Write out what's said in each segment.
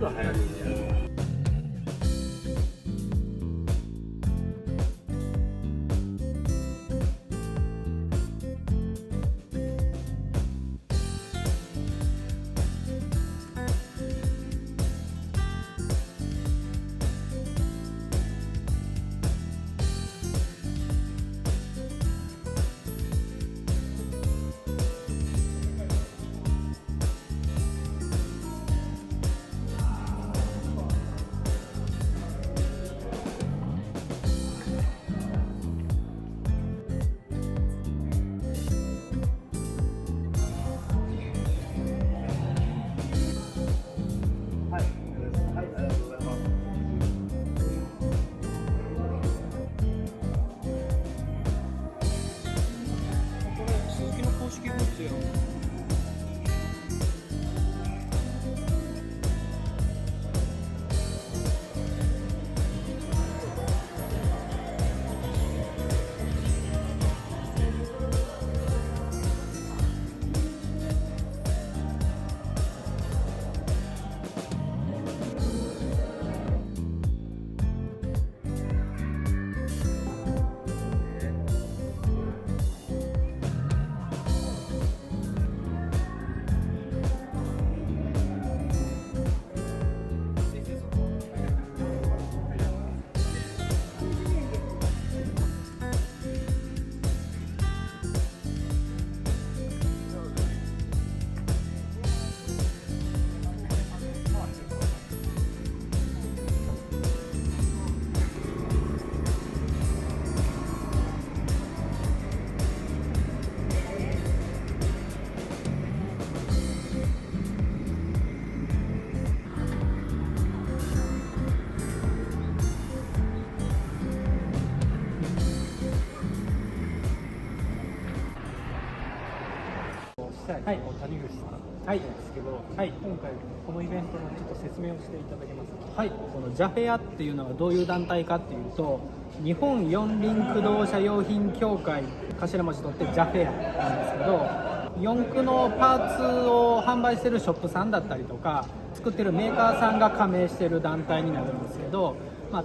と早めにやる。はい、谷口さんなんですけど、はい、今回このイベントのちょっと説明をしていただけますか。はい、このジャフェアっていうのはどういう団体かっていうと、日本四輪駆動車用品協会、頭文字取ってジャフェアなんですけど、四駆のパーツを販売してるショップさんだったりとか作ってるメーカーさんが加盟してる団体になるんですけど、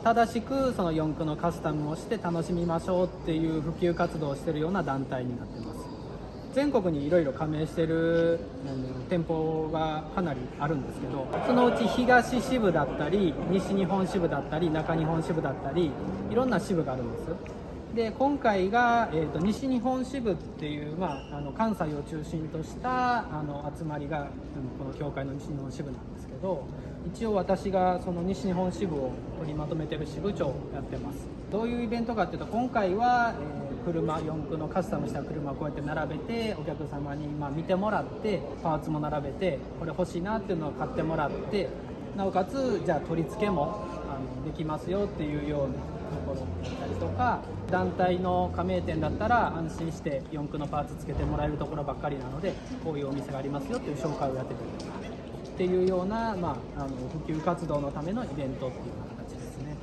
正しくその四駆のカスタムをして楽しみましょうっていう普及活動をしてるような団体になってます。全国にいろいろ加盟してる店舗がかなりあるんですけど、そのうち東支部だったり西日本支部だったり中日本支部だったりいろんな支部があるんです。で今回が、西日本支部っていう、関西を中心とした集まりがこの協会の西日本支部なんですけど、一応私がその西日本支部を取りまとめてる支部長をやってます。どういうイベントかっていうと、今回は、車四駆のカスタムした車をこうやって並べてお客様に見てもらって、パーツも並べてこれ欲しいなっていうのを買ってもらって、なおかつじゃあ取り付けもできますよっていうようなところだったりとか、団体の加盟店だったら安心して四駆のパーツつけてもらえるところばっかりなので、こういうお店がありますよっていう紹介をやってたりとかっていうような、普及活動のためのイベントっていう形ですね。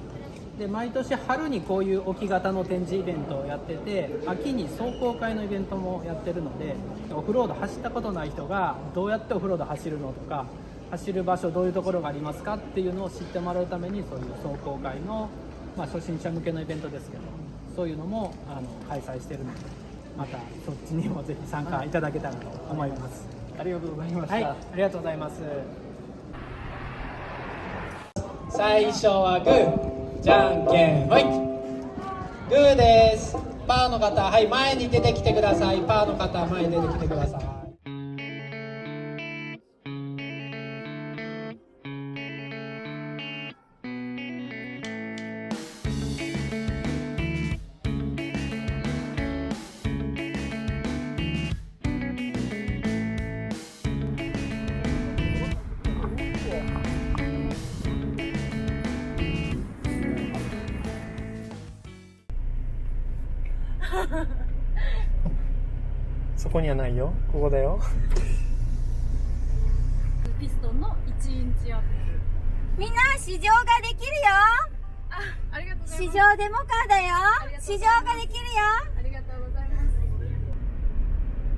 で毎年春にこういう置き型の展示イベントをやってて、秋に壮行会のイベントもやってるので、オフロード走ったことない人がどうやってオフロード走るのとか、走る場所どういうところがありますかっていうのを知ってもらうために、そういう壮行会の、初心者向けのイベントですけど、そういうのも開催してるので、またそっちにもぜひ参加いただけたらと思います。ありがとうございました。はい、ありがとうございます。最初はグー、じゃんけんほい。グーです。パーの方、はい、前に出てきてください。パーの方、前に出てきてください。そこにはないよ。ここだよ。ピストンの1インチアップ。みんな試乗ができるよ。ありがとうござい試ます。乗デモカーだよ。試乗ができるよ。ありがとうございます。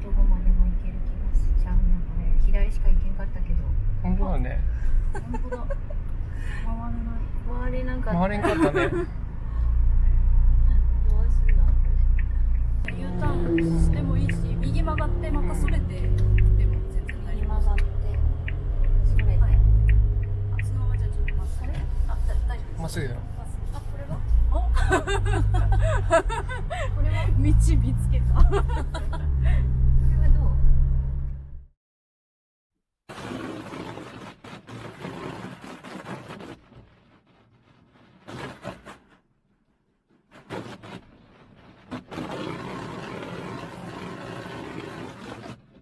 どこまでも行ける気がしちゃうな。これ左しか行けんかったけど、本当だね。本当だ。回れない。回れんかったね。どうすんの U ターンしてもいいし、右曲がってまたそれてでも全然何曲がってそれで、はい。あ、そのままじゃちょっと待って。あ、大丈夫です。まっすぐよ。あ、これは？おこれは道見つけた。